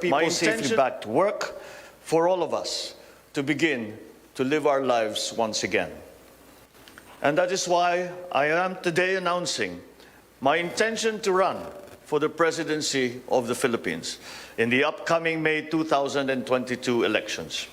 people safely back to work, for all of us to begin to live our lives once again. And that is why I am today announcing my intention to run for the presidency of the Philippines in the upcoming May 2022 elections.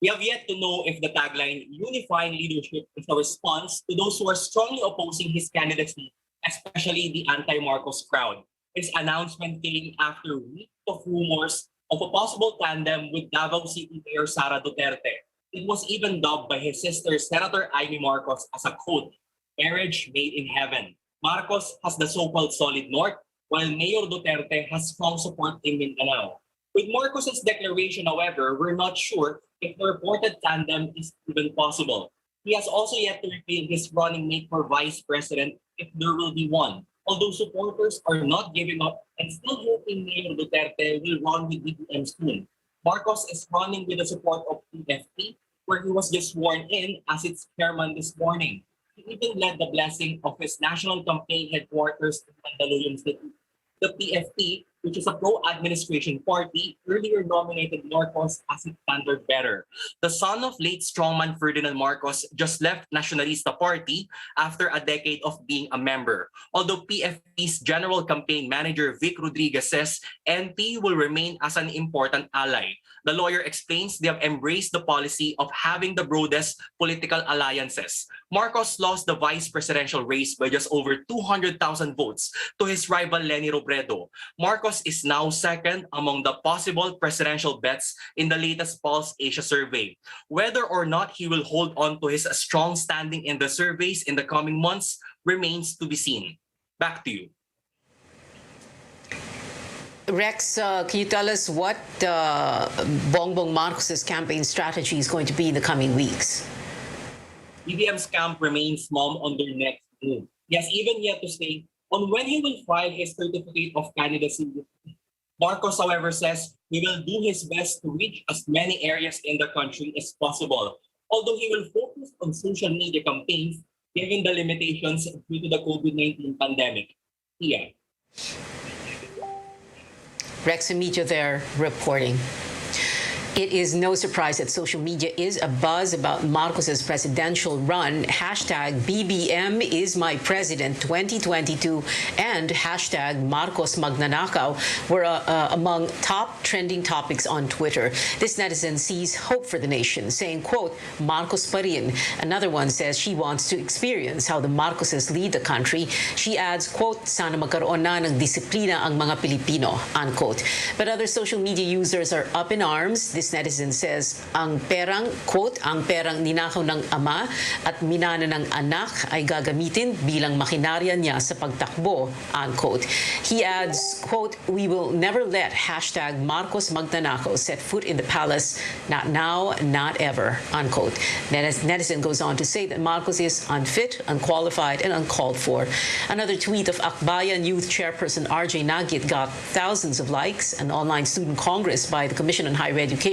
We have yet to know if the tagline "Unifying Leadership" is a response to those who are strongly opposing his candidacy, especially the anti-Marcos crowd. His announcement came after weeks of rumors of a possible tandem with Davao City Mayor Sara Duterte. It was even dubbed by his sister, Senator Amy Marcos, as a quote, "marriage made in heaven." Marcos has the so-called solid north, while Mayor Duterte has strong support in Mindanao. With Marcos's declaration, however, we're not sure if the reported tandem is even possible. He has also yet to reveal his running mate for vice president if there will be one, although supporters are not giving up and still hoping Mayor Duterte will run with BBM soon. Marcos is running with the support of PFP, where he was just sworn in as its chairman this morning. He even led the blessing of his national campaign headquarters in Mandaluyong City. The PFP, which is a pro-administration party, earlier nominated Marcos as its standard bearer. The son of late strongman Ferdinand Marcos just left Nacionalista Party after a decade of being a member. Although PFP's general campaign manager Vic Rodriguez says NP will remain as an important ally. The lawyer explains they have embraced the policy of having the broadest political alliances. Marcos lost the vice presidential race by just over 200,000 votes to his rival Leni Robredo. Marcos is now second among the possible presidential bets in the latest Pulse Asia survey. Whether or not he will hold on to his strong standing in the surveys in the coming months remains to be seen. Back to you. Rex, can you tell us what Bongbong Marcos's campaign strategy is going to be in the coming weeks? BBM's camp remains mum on their next move. He has even yet to say on when he will file his certificate of candidacy. Marcos, however, says he will do his best to reach as many areas in the country as possible, although he will focus on social media campaigns given the limitations due to the COVID-19 pandemic. Yeah. Rex and Media there reporting. It is no surprise that social media is abuzz about Marcos's presidential run. Hashtag BBM is my president 2022 and hashtag Marcos Magnanakaw were among top trending topics on Twitter. This netizen sees hope for the nation, saying, quote, Marcos pa rin. Another one says she wants to experience how the Marcoses lead the country. She adds, quote, sana magkaroon na ng disiplina ang mga Pilipino, unquote. But other social media users are up in arms. This netizen says, ang perang, quote, ang perang ninakaw ng ama at minana ng anak ay gagamitin bilang makinarya niya sa pagtakbo, unquote. He adds, quote, we will never let hashtag Marcos Magnanakaw set foot in the palace, not now, not ever, unquote. Netizen goes on to say that Marcos is unfit, unqualified, and uncalled for. Another tweet of Akbayan Youth Chairperson RJ Nagit got thousands of likes. An online student congress by the Commission on Higher Education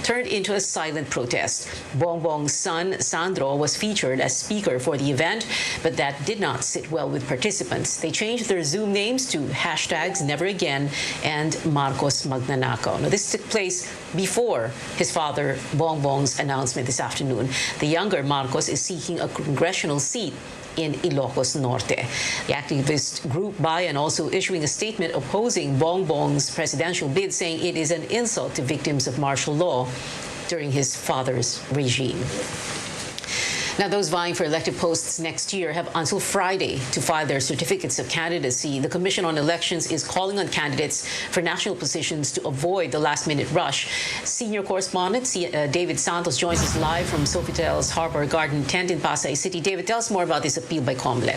turned into a silent protest. Bongbong's son, Sandro, was featured as speaker for the event, but that did not sit well with participants. They changed their Zoom names to hashtags Never Again and Marcos Magnanakaw. Now, this took place before his father, Bongbong's announcement this afternoon. The younger Marcos is seeking a congressional seat in Ilocos Norte. The activist group Bayan also issuing a statement opposing Bongbong's presidential bid, saying it is an insult to victims of martial law during his father's regime. Now, those vying for elected posts next year have until Friday to file their certificates of candidacy. The Commission on Elections is calling on candidates for national positions to avoid the last-minute rush. Senior correspondent David Santos joins us live from Sofitel's Harbor Garden tent in Pasay City. David, tell us more about this appeal by COMELEC.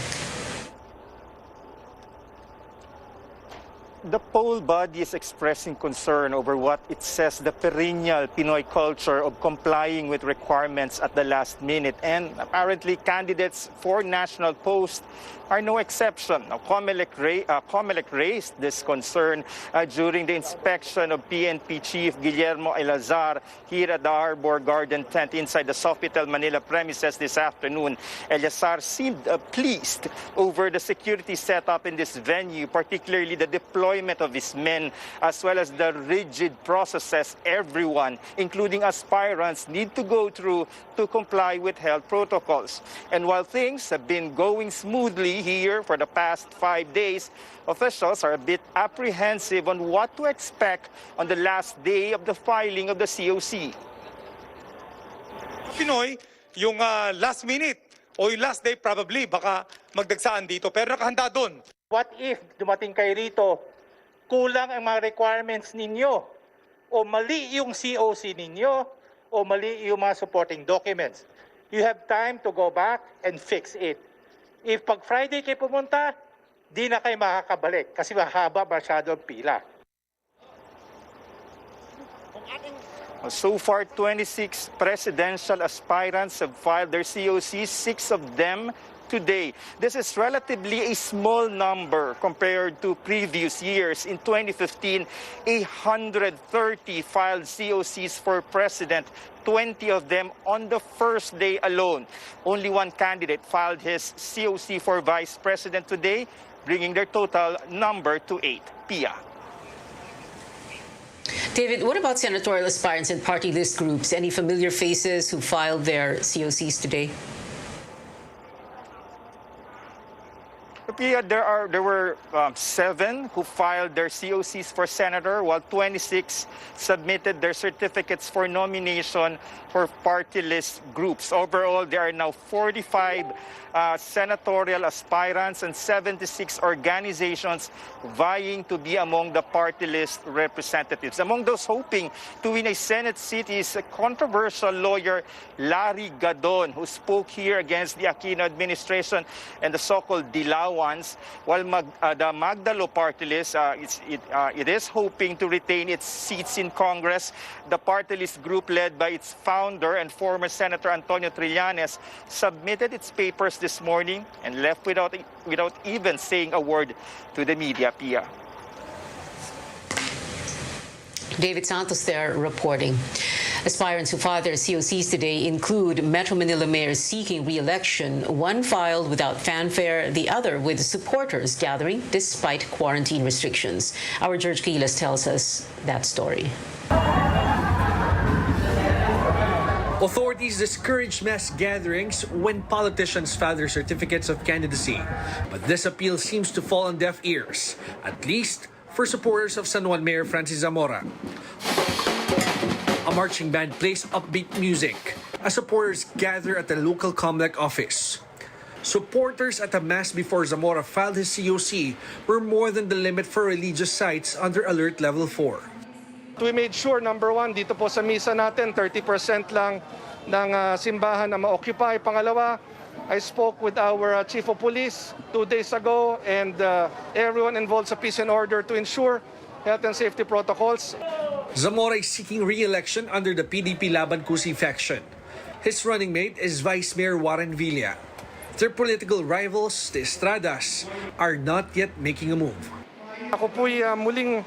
The poll body is expressing concern over what it says the perennial Pinoy culture of complying with requirements at the last minute. And apparently candidates for national post are no exception. Now, COMELEC raised this concern during the inspection of PNP Chief Guillermo Elazar here at the Harbor Garden tent inside the Sofitel Manila premises this afternoon. Elazar seemed pleased over the security setup in this venue, particularly the deployment of his men, as well as the rigid processes everyone, including aspirants, need to go through to comply with health protocols. And while things have been going smoothly here for the past 5 days, officials are a bit apprehensive on what to expect on the last day of the filing of the COC. Pinoy, yung last minute o yung last day probably baka magdagsaan dito pero nakahanda doon. What if dumating kayo rito, kulang ang mga requirements ninyo o mali yung COC ninyo o mali yung mga supporting documents? You have time to go back and fix it. If pag Friday kayo pumunta, di na kayo makakabalik kasi mahaba masyado ang pila. So far, 26 presidential aspirants have filed their COCs, 6 of them today. This is relatively a small number compared to previous years. In 2015, 130 filed COCs for president, 20 of them on the first day alone. Only one candidate filed his COC for vice president today, bringing their total number to 8. Pia. David, what about senatorial aspirants and party list groups? Any familiar faces who filed their COCs today? Pia, there were 7 who filed their COCs for senator, while 26 submitted their certificates for nomination for party list groups. Overall, there are now 45 senatorial aspirants and 76 organizations vying to be among the party list representatives. Among those hoping to win a Senate seat is a controversial lawyer Larry Gadon, who spoke here against the Aquino administration and the so-called Dilawans, while the Magdalo party list it is hoping to retain its seats in Congress. The party list group led by its founder and former Senator Antonio Trillanes submitted its papers this morning and left without even saying a word to the media. Pia. David Santos there reporting. Aspirants who filed their COCs today include Metro Manila mayors seeking re-election, one filed without fanfare, the other with supporters gathering despite quarantine restrictions. Our George Quiles tells us that story. Authorities discouraged mass gatherings when politicians file their certificates of candidacy. But this appeal seems to fall on deaf ears, at least for supporters of San Juan Mayor Francis Zamora. A marching band plays upbeat music as supporters gather at the local COMELEC office. Supporters at a mass before Zamora filed his COC were more than the limit for religious sites under Alert Level 4. We made sure, number one, dito po sa misa natin, 30% lang ng simbahan na ma-occupy. Pangalawa, I spoke with our Chief of Police 2 days ago and everyone involved sa peace and order to ensure health and safety protocols. Zamora is seeking re-election under the PDP Laban Kusi faction. His running mate is Vice Mayor Warren Villa. Their political rivals, the Estradas, are not yet making a move. Ako po'y muling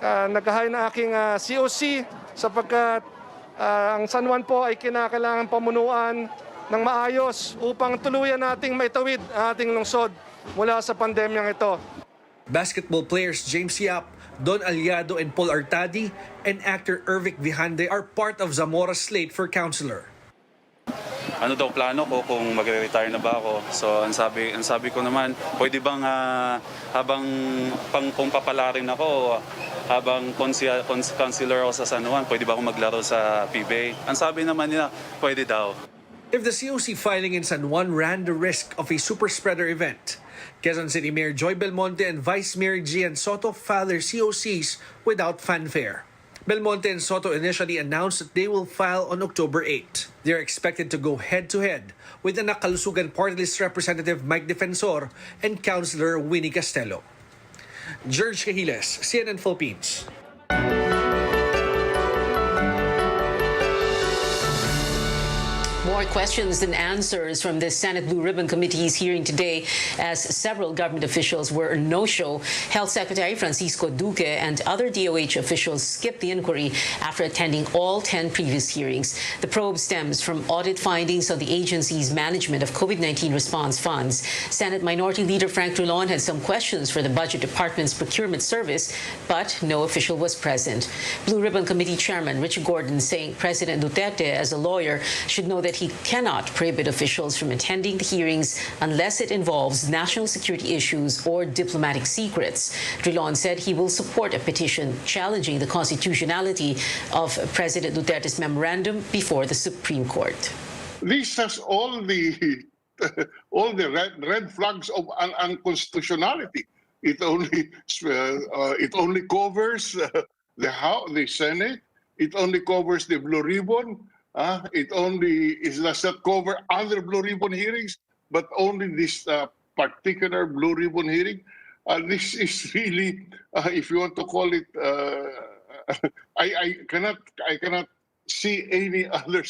naghahay na aking COC sapagkat ang San Juan po ay kinakailangan pamunuan ng maayos upang tuluyan nating maitawid ang ating lungsod mula sa pandemyang ito. Basketball players James Yap, Don Aliado and Paul Artadi, and actor Ervic Vihande are part of Zamora's slate for councilor. Ano daw plano ko kung magre-retire na ba ako? So ang sabi ko naman, pwede bang habang kung papalarin ako, habang councilor ako sa San Juan, pwede ba ako maglaro sa PBA? Ang sabi naman nila, pwede daw. If the COC filing in San Juan ran the risk of a super spreader event, Quezon City Mayor Joy Belmonte and Vice Mayor Gian Soto filed their COCs without fanfare. Belmonte and Soto initially announced that they will file on October 8. They are expected to go head-to-head with the Nakalusugan Party List Representative Mike Defensor and Councilor Winnie Castelo. George Cahiles, CNN Philippines. More questions than answers from the Senate Blue Ribbon Committee's hearing today as several government officials were a no-show. Health Secretary Francisco Duque and other DOH officials skipped the inquiry after attending all 10 previous hearings. The probe stems from audit findings on the agency's management of COVID-19 response funds. Senate Minority Leader Frank Drilon had some questions for the Budget Department's procurement service, but no official was present. Blue Ribbon Committee Chairman Richard Gordon saying President Duterte, as a lawyer, should know that he cannot prohibit officials from attending the hearings unless it involves national security issues or diplomatic secrets. Drilon said he will support a petition challenging the constitutionality of President Duterte's memorandum before the Supreme Court. This has all the red flags of unconstitutionality. It only covers the Senate. It only covers the Blue Ribbon. It does not cover other Blue Ribbon hearings, but only this particular Blue Ribbon hearing. This is really, if you want to call it, I cannot see any other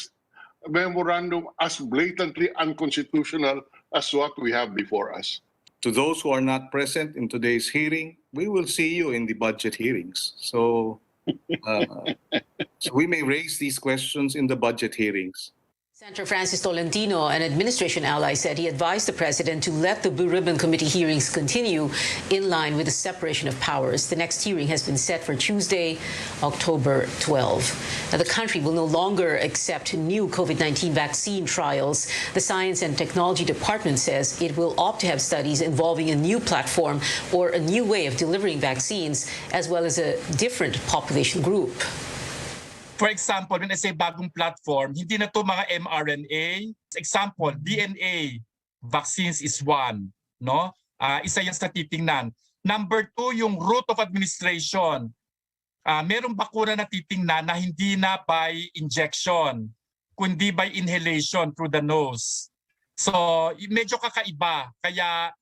memorandum as blatantly unconstitutional as what we have before us. To those who are not present in today's hearing, we will see you in the budget hearings. So we may raise these questions in the budget hearings. Senator Francis Tolentino, an administration ally, said he advised the president to let the Blue Ribbon Committee hearings continue in line with the separation of powers. The next hearing has been set for Tuesday, October 12. Now, the country will no longer accept new COVID-19 vaccine trials. The Science and Technology Department says it will opt to have studies involving a new platform or a new way of delivering vaccines, as well as a different population group. For example, when I say bagong platform, hindi na to mga mRNA. Example, DNA vaccines is one, no? Isa yan sa titingnan. Number 2, yung route of administration. Merong bakuna na titingnan na hindi na by injection, kundi by inhalation through the nose. So, medyo kakaiba. Kaya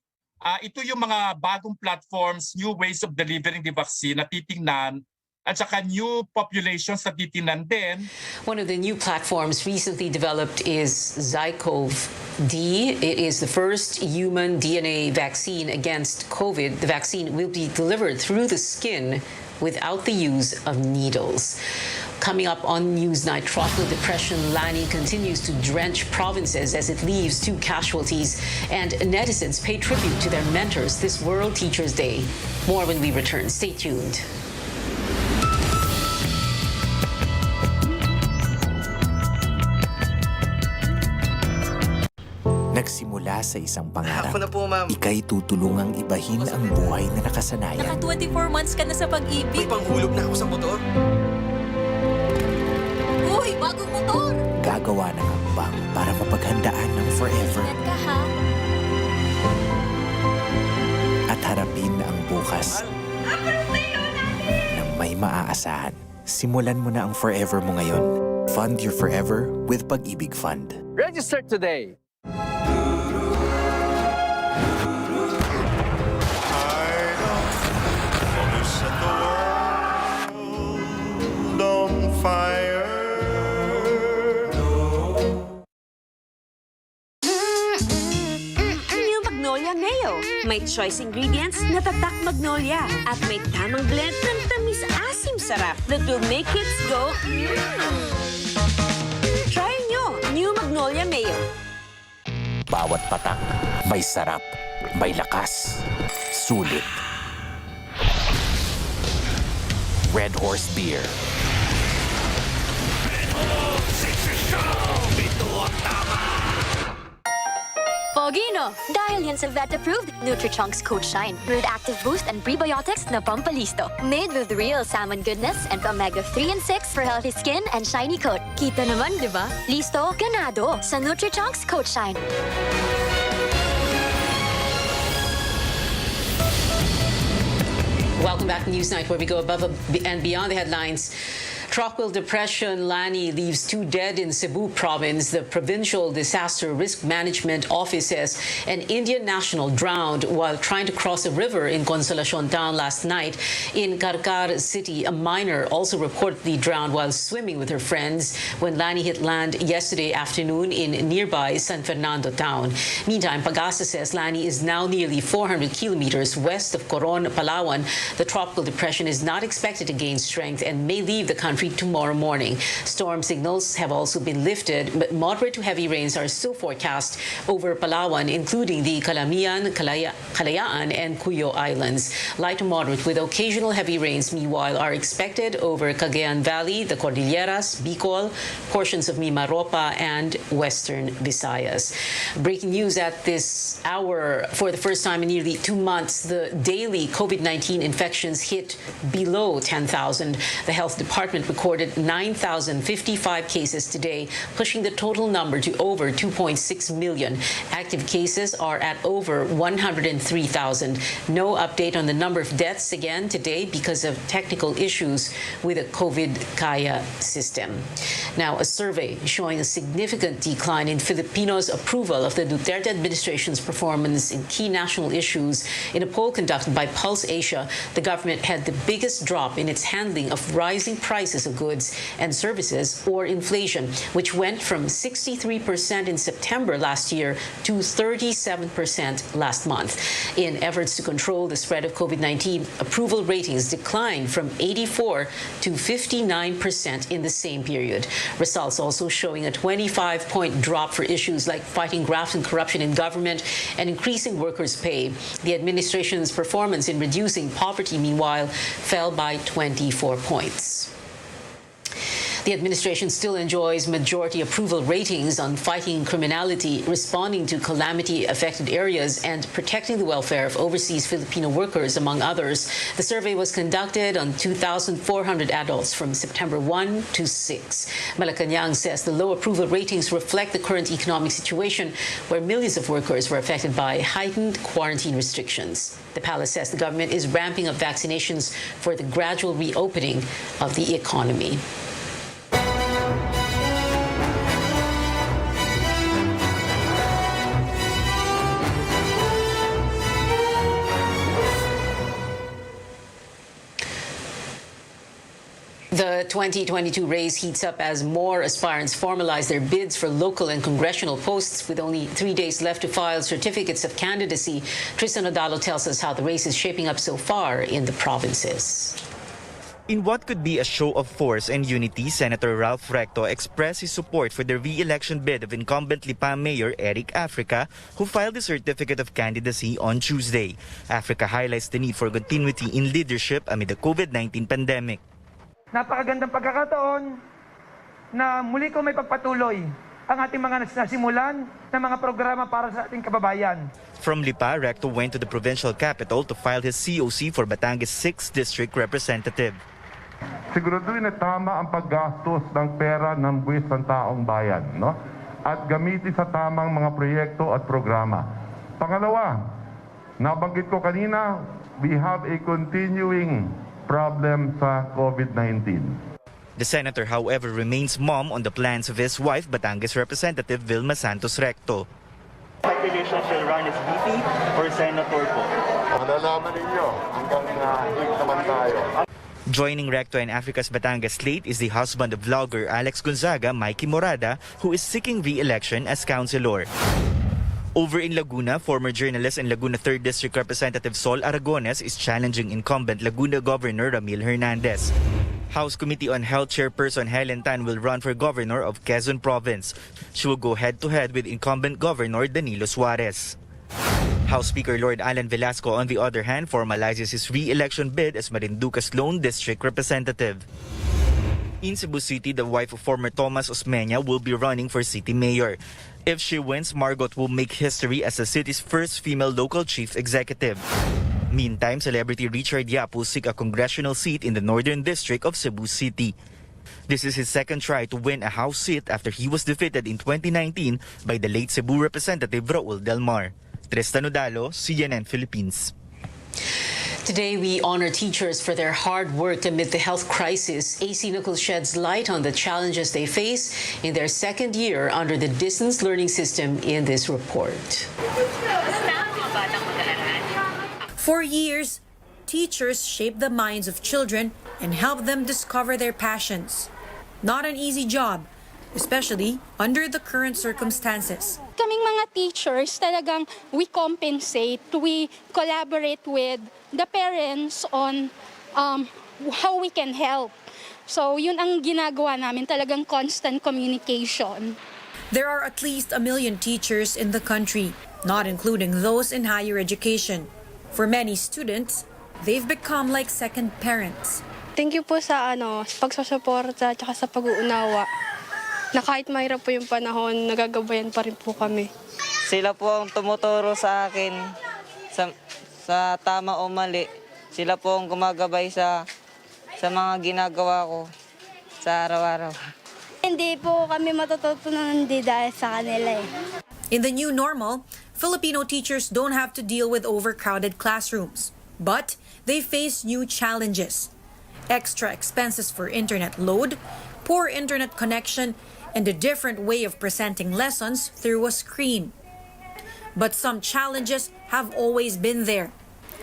ito yung mga bagong platforms, new ways of delivering the vaccine na titingnan. At saka new populations na titingnan din. One of the new platforms recently developed is ZyCoV-D. It is the first human DNA vaccine against COVID. The vaccine will be delivered through the skin without the use of needles. Coming up on Newsnight, tropical depression Lani continues to drench provinces as it leaves 2 casualties, and netizens pay tribute to their mentors this World Teachers Day. More when we return. Stay tuned. Nagsimula sa isang pangarap. Ako na po, ma'am. Ika'y tutulungang ibahin ang buhay na nakasanayan. Naka 24 months ka na sa pag-ibig. May panghulog na ako sa motor. Uy, bagong motor! Gagawa ng hakbang para mapaghandaan ng forever. Ingat ka, ha? At harapin ang bukas nang may maaasahan. Simulan mo na ang forever mo ngayon. Fund your forever with Pag-ibig Fund. Register today! New Magnolia Mayo. May choice ingredients na tatak Magnolia at may tamang blend ng tamis-asim sarap that will make kids go Try nyo, New Magnolia Mayo. Bawat patak, may sarap, may lakas, sulit. Red Horse Beer. Pogino! Dahil yan sa vet-approved Nutri-Chunks Coach Shine. With active boost and prebiotics na pampalisto. Made with real salmon goodness and omega-3 and 6 for healthy skin and shiny coat. Kita naman, di ba? Listo, ganado sa Nutri-Chunks Coach Shine. Welcome back to Newsnight, where we go above and beyond the headlines. Tropical depression Lani leaves 2 dead in Cebu province. The Provincial Disaster Risk Management Office says an Indian national drowned while trying to cross a river in Consolacion town last night. In Carcar City, a minor also reportedly drowned while swimming with her friends when Lani hit land yesterday afternoon in nearby San Fernando town. Meantime, Pag-asa says Lani is now nearly 400 kilometers west of Coron, Palawan. The tropical depression is not expected to gain strength and may leave the country tomorrow morning. Storm signals have also been lifted, but moderate to heavy rains are still forecast over Palawan, including the Calamian, Kalayaan, and Cuyo Islands. Light to moderate with occasional heavy rains, meanwhile, are expected over Cagayan Valley, the Cordilleras, Bicol, portions of Mimaropa, and Western Visayas. Breaking news at this hour: for the first time in nearly 2 months, the daily COVID-19 infections hit below 10,000. The Health Department recorded 9,055 cases today, pushing the total number to over 2.6 million. Active cases are at over 103,000. No update on the number of deaths again today because of technical issues with the COVID Kaya system. Now, a survey showing a significant decline in Filipinos' approval of the Duterte administration's performance in key national issues. In a poll conducted by Pulse Asia, the government had the biggest drop in its handling of rising prices of goods and services, or inflation, which went from 63% in September last year to 37% last month. In efforts to control the spread of COVID-19, approval ratings declined from 84 to 59% in the same period. Results also showing a 25-point drop for issues like fighting graft and corruption in government and increasing workers' pay. The administration's performance in reducing poverty, meanwhile, fell by 24 points. The administration still enjoys majority approval ratings on fighting criminality, responding to calamity-affected areas, and protecting the welfare of overseas Filipino workers, among others. The survey was conducted on 2,400 adults from September 1 to 6. Malacanang says the low approval ratings reflect the current economic situation, where millions of workers were affected by heightened quarantine restrictions. The palace says the government is ramping up vaccinations for the gradual reopening of the economy. The 2022 race heats up as more aspirants formalize their bids for local and congressional posts. With only 3 days left to file certificates of candidacy, Tristan Odalo tells us how the race is shaping up so far in the provinces. In what could be a show of force and unity, Senator Ralph Recto expressed his support for the re-election bid of incumbent Lipa Mayor Eric Africa, who filed the certificate of candidacy on Tuesday. Africa highlights the need for continuity in leadership amid the COVID-19 pandemic. Napakagandang pagkakataon na muli ko may pagpatuloy ang ating mga nasimulan na mga programa para sa ating kababayan. From Lipa, Recto went to the provincial capital to file his COC for Batangas 6th District Representative. Siguraduhin na tama ang paggastos ng pera ng buwis ng taong bayan, no? At gamitin sa tamang mga proyekto at programa. Pangalawa, nabanggit ko kanina, we have a continuing problem sa COVID-19. The senator, however, remains mum on the plans of his wife, Batangas Representative Vilma Santos Recto. My division shall run as VP or Senator po. Malalaman ninyo hanggang hig naman tayo. Joining Recto and Africa's Batangas slate is the husband of vlogger Alex Gonzaga, Mikey Morada, who is seeking re-election as councilor. Over in Laguna, former journalist and Laguna 3rd District Representative Sol Aragones is challenging incumbent Laguna Governor Ramil Hernandez. House Committee on Health Chairperson Helen Tan will run for governor of Quezon Province. She will go head-to-head with incumbent Governor Danilo Suarez. House Speaker Lord Alan Velasco, on the other hand, formalizes his re-election bid as Marinduque's lone district representative. In Cebu City, the wife of former Tomas Osmeña will be running for city mayor. If she wins, Margot will make history as the city's first female local chief executive. Meantime, celebrity Richard Yap will seek a congressional seat in the Northern District of Cebu City. This is his second try to win a House seat after he was defeated in 2019 by the late Cebu Representative Raul Del Mar. Tristan Odalo, CNN Philippines. Today, we honor teachers for their hard work amid the health crisis. AC Nichols sheds light on the challenges they face in their second year under the distance learning system in this report. For years, teachers shape the minds of children and help them discover their passions. Not an easy job, especially under the current circumstances. Kaming mga teachers, talagang we compensate, we collaborate with the parents on how we can help. So yun ang ginagawa namin, talagang constant communication. There are at least 1 million teachers in the country, not including those in higher education. For many students, they've become like second parents. Thank you po sa pagsusuporta at sa pag-uunawa. Na kahit mahirap po yung panahon, nagagabayan pa rin po kami. Sila po ang tumuturo sa akin sa tama o mali. Sila po ang gumagabay sa mga ginagawa ko sa araw-araw. Hindi po kami matututunan dahil sa kanila eh. In the new normal, Filipino teachers don't have to deal with overcrowded classrooms, but they face new challenges. Extra expenses for internet load, poor internet connection, and a different way of presenting lessons through a screen. But some challenges have always been there.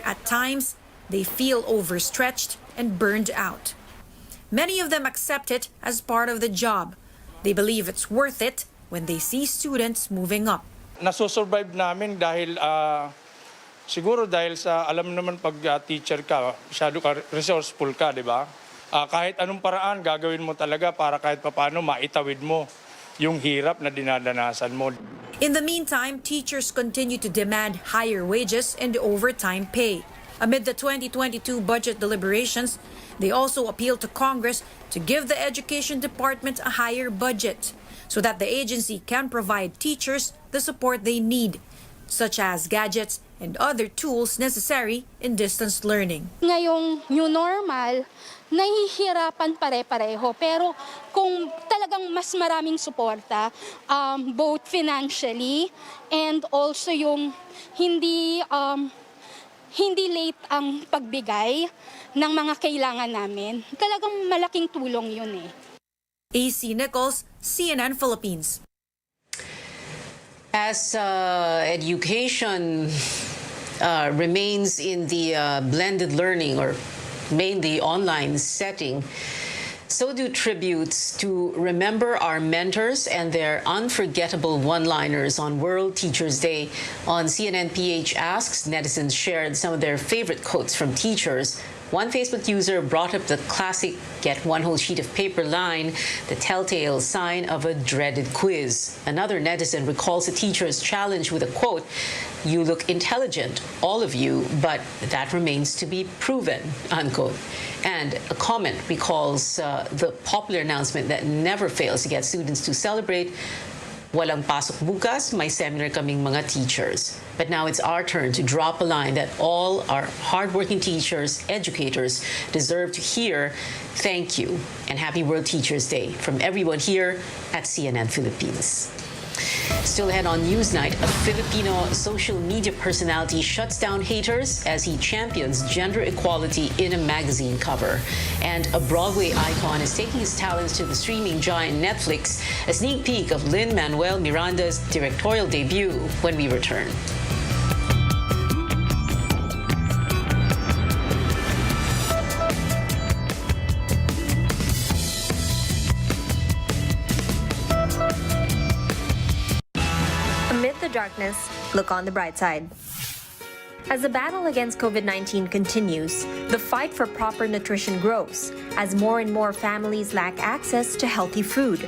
At times, they feel overstretched and burned out. Many of them accept it as part of the job. They believe it's worth it when they see students moving up. Nasusurvive namin dahil siguro dahil sa alam naman pag teacher ka, masyado ka resourceful ka, di ba? Kahit anong paraan gagawin mo talaga para kahit papaano maitawid mo yung hirap na dinadanasan mo. In the meantime, teachers continue to demand higher wages and overtime pay. Amid the 2022 budget deliberations, they also appealed to Congress to give the Education Department a higher budget so that the agency can provide teachers the support they need, such as gadgets and other tools necessary in distance learning. Ngayong new normal, nahihirapan pare-pareho. Pero kung talagang mas maraming suporta, both financially and also yung hindi late ang pagbigay ng mga kailangan namin, talagang malaking tulong yun eh. AC Nichols, CNN Philippines. As education remains in the blended learning or mainly online setting, so do tributes to remember our mentors and their unforgettable one-liners on World Teachers Day. On CNN PH Asks, netizens shared some of their favorite quotes from teachers. One Facebook user brought up the classic "get one whole sheet of paper" line, the telltale sign of a dreaded quiz. Another netizen recalls a teacher's challenge with a quote, "You look intelligent, all of you, but that remains to be proven," unquote. And a comment recalls the popular announcement that never fails to get students to celebrate, "Walang pasok bukas, may seminar kaming mga teachers." But now it's our turn to drop a line that all our hardworking teachers, educators deserve to hear. Thank you and happy World Teachers Day from everyone here at CNN Philippines. Still ahead on Newsnight, a Filipino social media personality shuts down haters as he champions gender equality in a magazine cover. And a Broadway icon is taking his talents to the streaming giant Netflix. A sneak peek of Lin-Manuel Miranda's directorial debut when we return. Darkness, look on the bright side. As the battle against COVID-19 continues, the fight for proper nutrition grows as more and more families lack access to healthy food.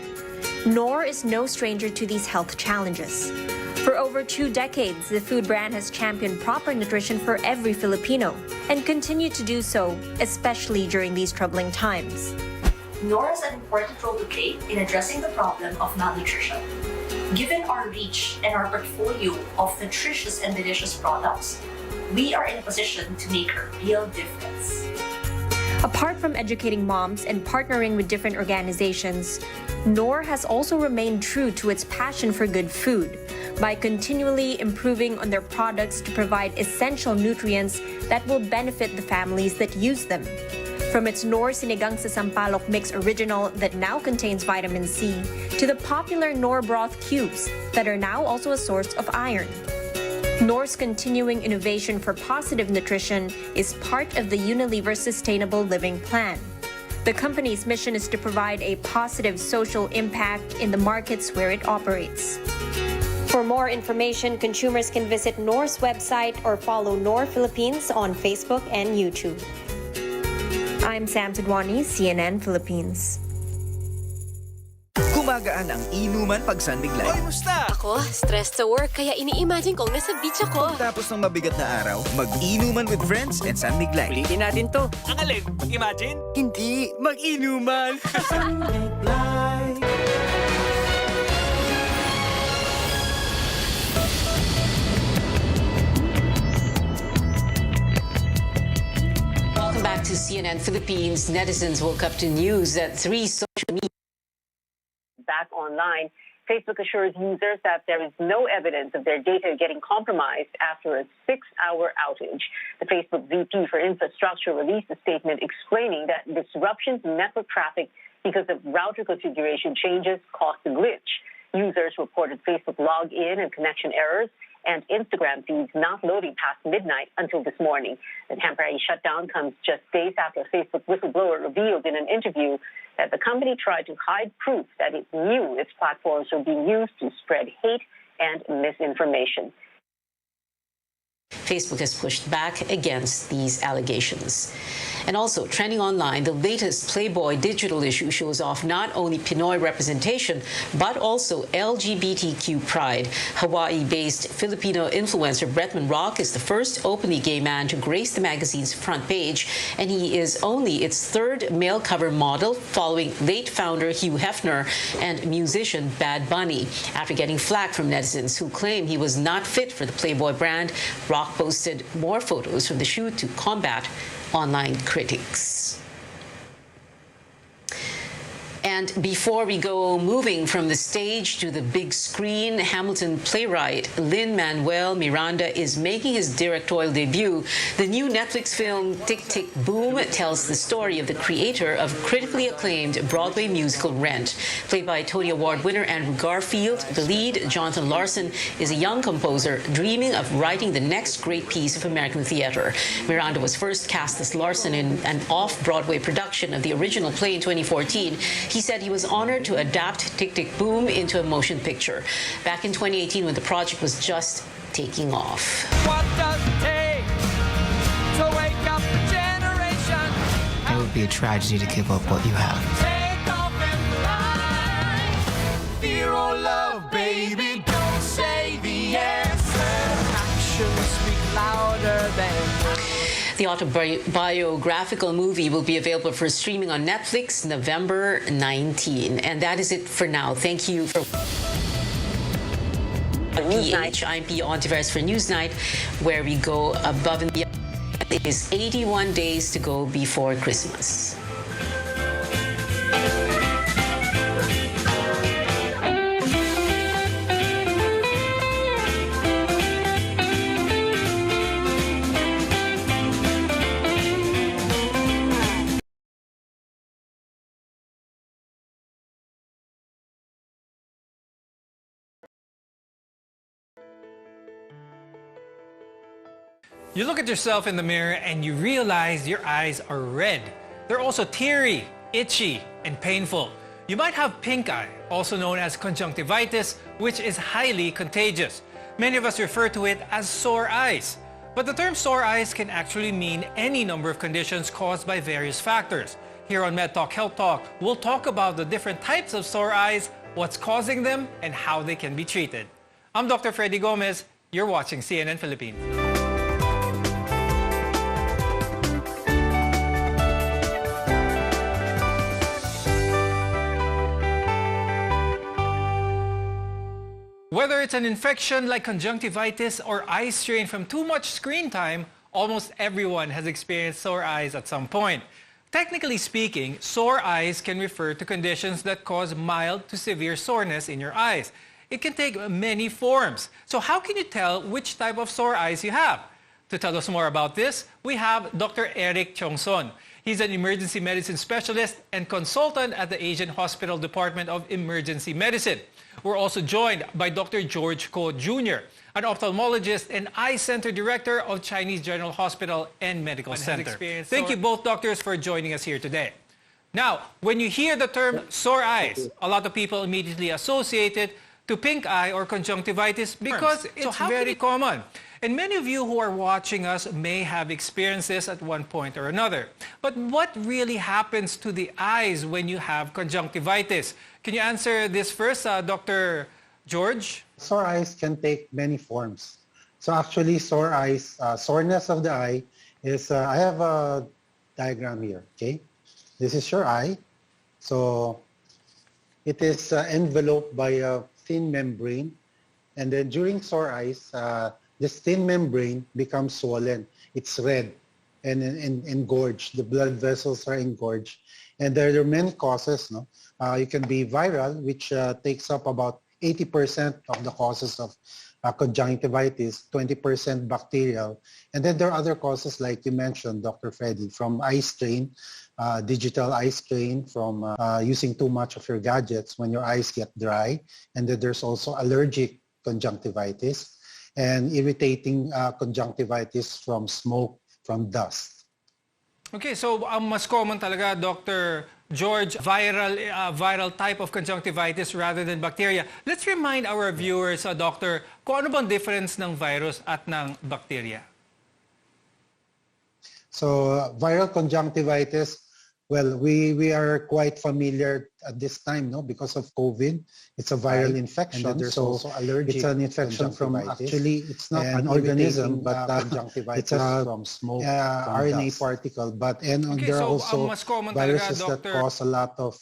Knorr is no stranger to these health challenges. For over 2 decades, the food brand has championed proper nutrition for every Filipino and continue to do so, especially during these troubling times. Knorr has an important role to play in addressing the problem of malnutrition. Given our reach and our portfolio of nutritious and delicious products, we are in a position to make a real difference. Apart from educating moms and partnering with different organizations, Knorr has also remained true to its passion for good food, by continually improving on their products to provide essential nutrients that will benefit the families that use them. From its Knorr Sinigang sa Sampalok Mix Original that now contains vitamin C, to the popular Knorr Broth Cubes that are now also a source of iron. Knorr's continuing innovation for positive nutrition is part of the Unilever Sustainable Living Plan. The company's mission is to provide a positive social impact in the markets where it operates. For more information, consumers can visit Knorr's website or follow Knorr Philippines on Facebook and YouTube. I'm Sam Tidwani, CNN Philippines. Gumagaan ang inuman pag sunbiglay. Oy, musta? Ako, stressed sa work kaya ini-imagine kong nasa beach ako. Tapos ng mabigat na araw, mag-inuman with friends and sunbiglay. Ulitin natin to. Ang alin? Imagine? Hindi, mag-inuman. Sunbiglay. Welcome back to CNN Philippines. Netizens woke up to news that 3 social media back online. Facebook assures users that there is no evidence of their data getting compromised after a 6-hour outage. The Facebook VP for Infrastructure released a statement explaining that disruptions in network traffic because of router configuration changes caused the glitch. Users reported Facebook login and connection errors and Instagram feeds not loading past midnight until this morning. The temporary shutdown comes just days after Facebook whistleblower revealed in an interview that the company tried to hide proof that it knew its platforms were being used to spread hate and misinformation. Facebook has pushed back against these allegations. And also, trending online, the latest Playboy digital issue shows off not only Pinoy representation, but also LGBTQ pride. Hawaii-based Filipino influencer Bretman Rock is the first openly gay man to grace the magazine's front page, and he is only its 3rd male cover model, following late founder Hugh Hefner and musician Bad Bunny. After getting flack from netizens who claim he was not fit for the Playboy brand, Rock posted more photos from the shoot to combat online critics. And before we go moving from the stage to the big screen, Hamilton playwright Lin-Manuel Miranda is making his directorial debut. The new Netflix film Tick, Tick, Boom tells the story of the creator of critically acclaimed Broadway musical Rent. Played by Tony Award winner Andrew Garfield, the lead, Jonathan Larson, is a young composer dreaming of writing the next great piece of American theater. Miranda was first cast as Larson in an off-Broadway production of the original play in 2014. He said he was honored to adapt Tick, Tick, Boom into a motion picture back in 2018 when the project was just taking off. What does it take to wake up the generation? It would be a tragedy to give up what you have. Take off and fly. Fear or love, baby, don't say the answer. Actions speak louder than words. The autobiographical movie will be available for streaming on Netflix November 19. And that is it for now. Thank you for Newsnight. I'm Pia Honteveros for Newsnight, where we go above and beyond. It is 81 days to go before Christmas. You look at yourself in the mirror and you realize your eyes are red. They're also teary, itchy, and painful. You might have pink eye, also known as conjunctivitis, which is highly contagious. Many of us refer to it as sore eyes. But the term sore eyes can actually mean any number of conditions caused by various factors. Here on MedTalk Health Talk, we'll talk about the different types of sore eyes, what's causing them, and how they can be treated. I'm Dr. Freddy Gomez. You're watching CNN Philippines. Whether it's an infection like conjunctivitis or eye strain from too much screen time, almost everyone has experienced sore eyes at some point. Technically speaking, sore eyes can refer to conditions that cause mild to severe soreness in your eyes. it can take many forms. So how can you tell which type of sore eyes you have? To tell us more about this, we have Dr. Eric Chongson. He's an emergency medicine specialist and consultant at the Asian Hospital Department of Emergency Medicine. We're also joined by Dr. George Ko Jr., an ophthalmologist and eye center director of Chinese General Hospital and Medical Center. Thank you both doctors for joining us here today. Now, when you hear the term sore eyes, a lot of people immediately associate it to pink eye or conjunctivitis because it's very common. And many of you who are watching us may have experienced this at one point or another. But what really happens to the eyes when you have conjunctivitis? Can you answer this first, Dr. George? Sore eyes can take many forms. So actually, sore eyes, soreness of the eye is, I have a diagram here, okay? This is your eye. So it is enveloped by a thin membrane. And then during sore eyes, this thin membrane becomes swollen. It's red and engorged. The blood vessels are engorged. And there are many causes. No? It can be viral, which takes up about 80% of the causes of conjunctivitis, 20% bacterial. And then there are other causes like you mentioned, Dr. Freddy, from eye strain, digital eye strain, from using too much of your gadgets when your eyes get dry. And then there's also allergic conjunctivitis and irritating conjunctivitis from smoke, from dust. Okay, so ang mas common talaga, Dr. George, viral type of conjunctivitis rather than bacteria. Let's remind our viewers, Doctor, kung ano bang difference ng virus at ng bacteria? So viral conjunctivitis, well, we are quite familiar at this time, no, because of COVID. It's a viral infection. And there's also allergic. It's an infection from actually, it's not an organism, but it's from smoke, from RNA particle. But there are also viruses that cause a lot of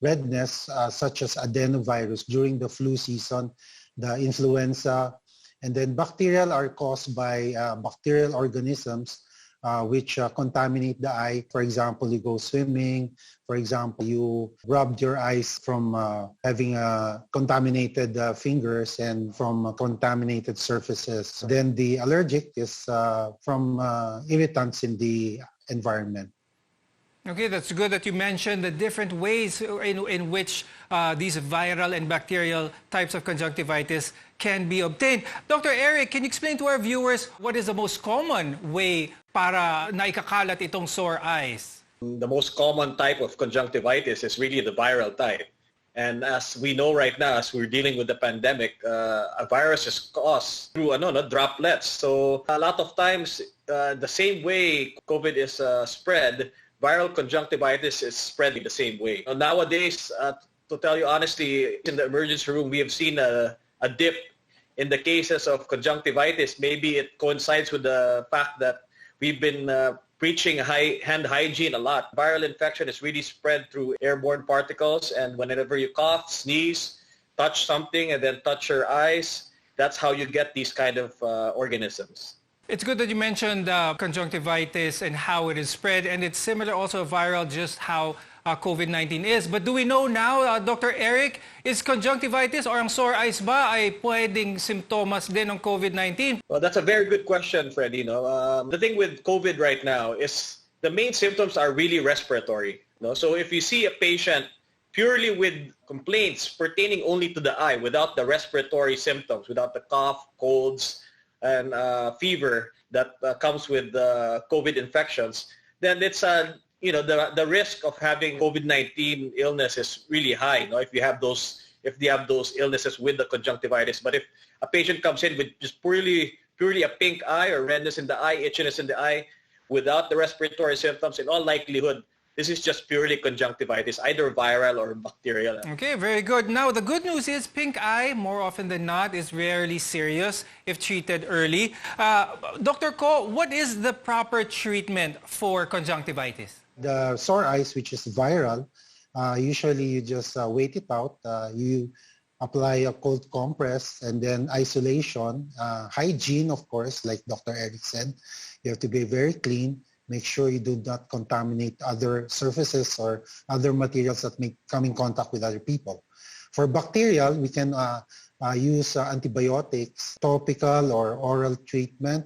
redness, such as adenovirus during the flu season, the influenza, and then bacterial are caused by bacterial organisms. Which contaminate the eye. For example, you go swimming. For example, you rubbed your eyes from having contaminated fingers and from contaminated surfaces. Then the allergic is from irritants in the environment. Okay, that's good that you mentioned the different ways in which these viral and bacterial types of conjunctivitis can be obtained. Dr. Eric, can you explain to our viewers what is the most common way para naikakalat itong sore eyes? The most common type of conjunctivitis is really the viral type. And as we know right now, as we're dealing with the pandemic, a virus is caused through droplets. So a lot of times, the same way COVID is spread, viral conjunctivitis is spreading the same way. Nowadays, to tell you honestly, in the emergency room, we have seen a dip in the cases of conjunctivitis. Maybe it coincides with the fact that we've been preaching hand hygiene a lot. Viral infection is really spread through airborne particles, and whenever you cough, sneeze, touch something, and then touch your eyes, that's how you get these kind of organisms. It's good that you mentioned conjunctivitis and how it is spread, and it's similar also viral, just how COVID-19 is. But do we know now, Dr. Eric, is conjunctivitis or ang sore eyes ba ay pwedeng simptomas din ng COVID-19? Well, that's a very good question, Freddy. The thing with COVID right now is the main symptoms are really respiratory. So if you see a patient purely with complaints pertaining only to the eye, without the respiratory symptoms, without the cough, colds, and fever that comes with COVID infections, then it's the risk of having COVID-19 illness is really high. If you have those illnesses with the conjunctivitis. But if a patient comes in with just purely a pink eye or redness in the eye, itchiness in the eye, without the respiratory symptoms, in all likelihood, this is just purely conjunctivitis, either viral or bacterial. Okay, very good. Now, the good news is pink eye, more often than not, is rarely serious if treated early. Dr. Ko, what is the proper treatment for conjunctivitis? The sore eyes, which is viral, usually you just wait it out. You apply a cold compress and then isolation. Hygiene, of course, like Dr. Eric said. You have to be very clean. Make sure you do not contaminate other surfaces or other materials that may come in contact with other people. For bacterial, we can use antibiotics, topical or oral treatment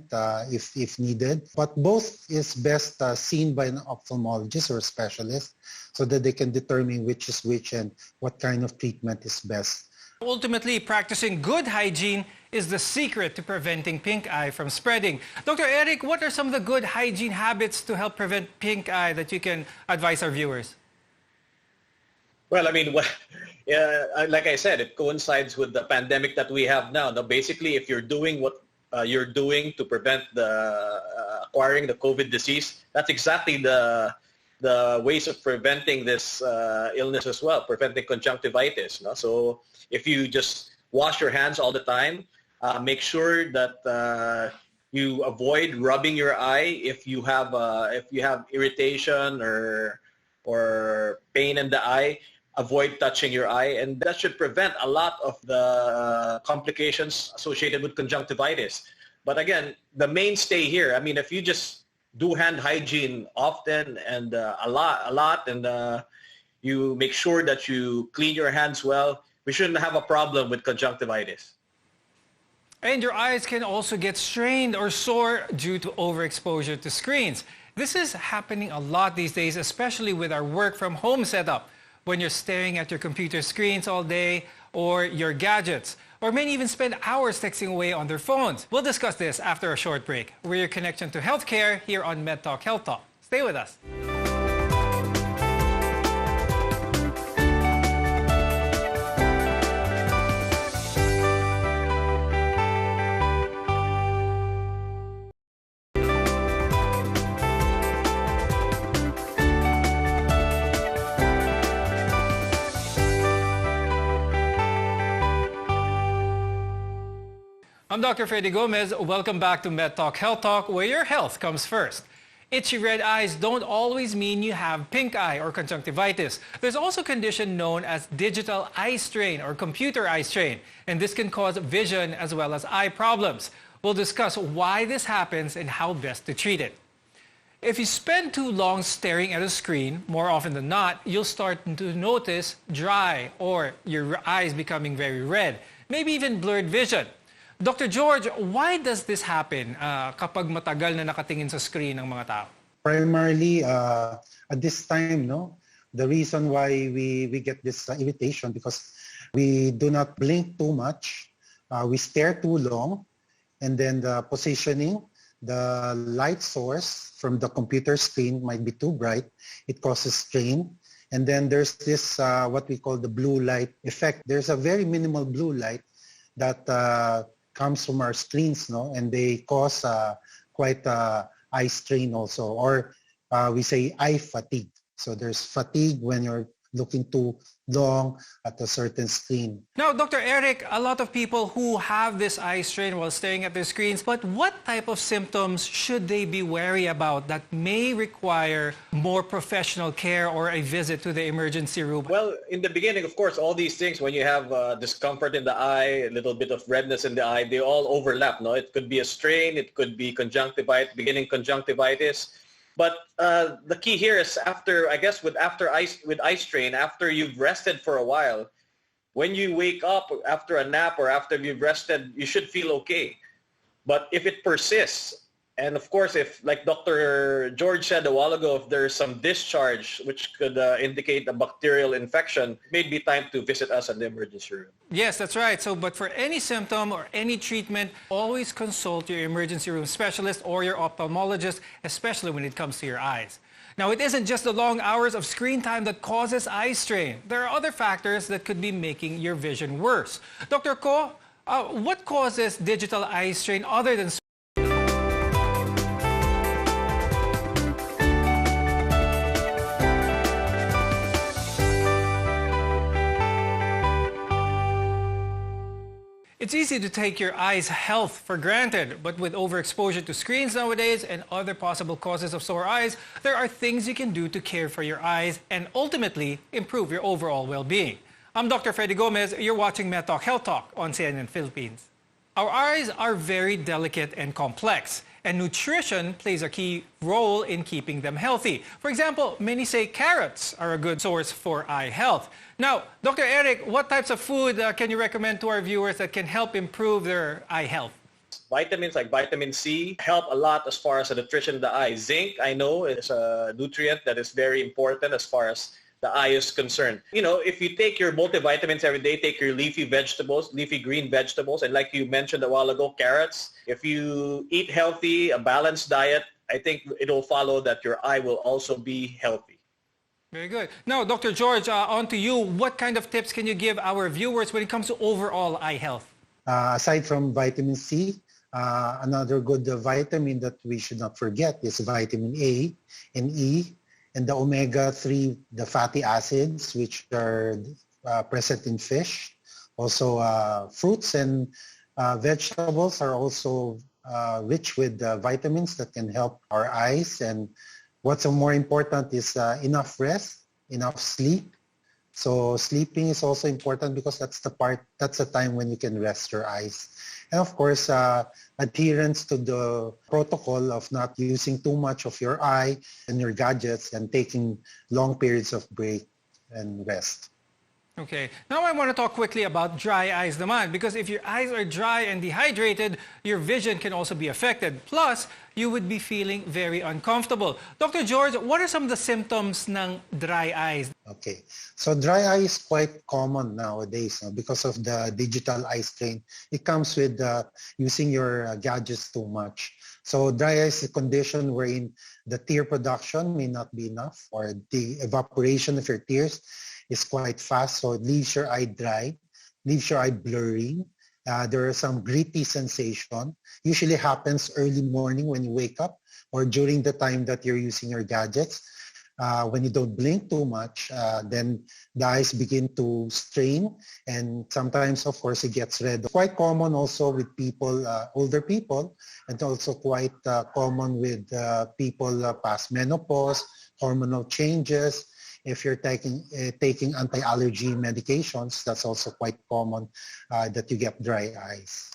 if needed. But both is best seen by an ophthalmologist or specialist so that they can determine which is which and what kind of treatment is best. Ultimately, practicing good hygiene is the secret to preventing pink eye from spreading. Dr. Eric, what are some of the good hygiene habits to help prevent pink eye that you can advise our viewers? Well, I mean, like I said, it coincides with the pandemic that we have now. Now, basically, if you're doing what you're doing to prevent the acquiring the COVID disease, that's exactly the ways of preventing this illness as well, preventing conjunctivitis. No? So if you just wash your hands all the time, make sure that you avoid rubbing your eye if you have irritation or pain in the eye. Avoid touching your eye, and that should prevent a lot of the complications associated with conjunctivitis. But again, the mainstay here, I mean, if you just do hand hygiene often and a lot, and you make sure that you clean your hands well, we shouldn't have a problem with conjunctivitis. And your eyes can also get strained or sore due to overexposure to screens. This is happening a lot these days, especially with our work from home setup. When you're staring at your computer screens all day or your gadgets, or many even spend hours texting away on their phones. We'll discuss this after a short break. We're your connection to healthcare here on MedTalk Health Talk. Stay with us. I'm Dr. Freddy Gomez. Welcome back to MedTalk Health Talk, where your health comes first. Itchy red eyes don't always mean you have pink eye or conjunctivitis. There's also a condition known as digital eye strain or computer eye strain, and this can cause vision as well as eye problems. We'll discuss why this happens and how best to treat it. If you spend too long staring at a screen, more often than not, you'll start to notice dry or your eyes becoming very red, maybe even blurred vision. Dr. George, why does this happen kapag matagal na nakatingin sa screen ng mga tao? Primarily, at this time, the reason why we get this irritation because we do not blink too much, we stare too long, and then the positioning, the light source from the computer screen might be too bright. It causes strain. And then there's this, what we call the blue light effect. There's a very minimal blue light that comes from our screens, and they cause quite eye strain also, or we say eye fatigue. So there's fatigue when you're looking too long at a certain screen. Now, Dr. Eric, a lot of people who have this eye strain while staring at their screens, but what type of symptoms should they be wary about that may require more professional care or a visit to the emergency room? Well, in the beginning, of course, all these things, when you have discomfort in the eye, a little bit of redness in the eye, they all overlap. No, it could be a strain, it could be conjunctivitis, beginning conjunctivitis. But the key here is after, I guess, with eye strain, after you've rested for a while, when you wake up after a nap or after you've rested, you should feel okay. But if it persists, and of course, if, like Dr. George said a while ago, if there's some discharge which could indicate a bacterial infection, it may be time to visit us at the emergency room. Yes, that's right. So, but for any symptom or any treatment, always consult your emergency room specialist or your ophthalmologist, especially when it comes to your eyes. Now, it isn't just the long hours of screen time that causes eye strain. There are other factors that could be making your vision worse. Dr. Ko, what causes digital eye strain other than It's easy to take your eye's health for granted, but with overexposure to screens nowadays and other possible causes of sore eyes, there are things you can do to care for your eyes and ultimately improve your overall well-being. I'm Dr. Freddy Gomez. You're watching MedTalk Health Talk on CNN Philippines. Our eyes are very delicate and complex, And nutrition plays a key role in keeping them healthy. For example, many say carrots are a good source for eye health. Now, Dr. Eric, what types of food can you recommend to our viewers that can help improve their eye health? Vitamins like vitamin C help a lot as far as the nutrition of the eye. Zinc, I know, is a nutrient that is very important as far as the eye is concerned. You know, if you take your multivitamins every day, take your leafy vegetables, leafy green vegetables, and like you mentioned a while ago, carrots. If you eat healthy, a balanced diet, I think it'll follow that your eye will also be healthy. Very good. Now, Dr. George, on to you. What kind of tips can you give our viewers when it comes to overall eye health? Aside from vitamin C, another good vitamin that we should not forget is vitamin A and E, and the omega-3, the fatty acids, which are present in fish. Also, fruits and vegetables are also rich with vitamins that can help our eyes. And what's more important is enough rest, enough sleep. So sleeping is also important because that's the time when you can rest your eyes. And of course, adherence to the protocol of not using too much of your eye and your gadgets and taking long periods of break and rest. Okay. Now I want to talk quickly about dry eyes naman, because if your eyes are dry and dehydrated, your vision can also be affected. Plus, you would be feeling very uncomfortable. Dr. George, what are some of the symptoms ng dry eyes? Okay. So dry eye is quite common nowadays because of the digital eye strain. It comes with using your gadgets too much. So dry eye is a condition wherein the tear production may not be enough, or the evaporation of your tears is quite fast, so it leaves your eye dry, leaves your eye blurry. There are some gritty sensation. Usually happens early morning when you wake up or during the time that you're using your gadgets. When you don't blink too much, then the eyes begin to strain, and sometimes, of course, it gets red. Quite common also with people, older people, and also quite common with people past menopause, hormonal changes. If you're taking anti-allergy medications, that's also quite common that you get dry eyes.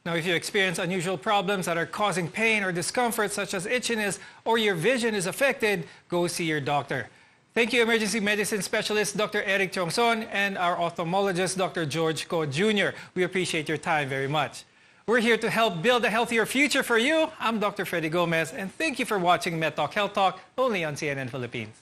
Now, if you experience unusual problems that are causing pain or discomfort, such as itchiness, or your vision is affected, go see your doctor. Thank you, emergency medicine specialist Dr. Eric Chongson and our ophthalmologist, Dr. George Ko Jr. We appreciate your time very much. We're here to help build a healthier future for you. I'm Dr. Freddy Gomez, and thank you for watching MedTalk Health Talk, only on CNN Philippines.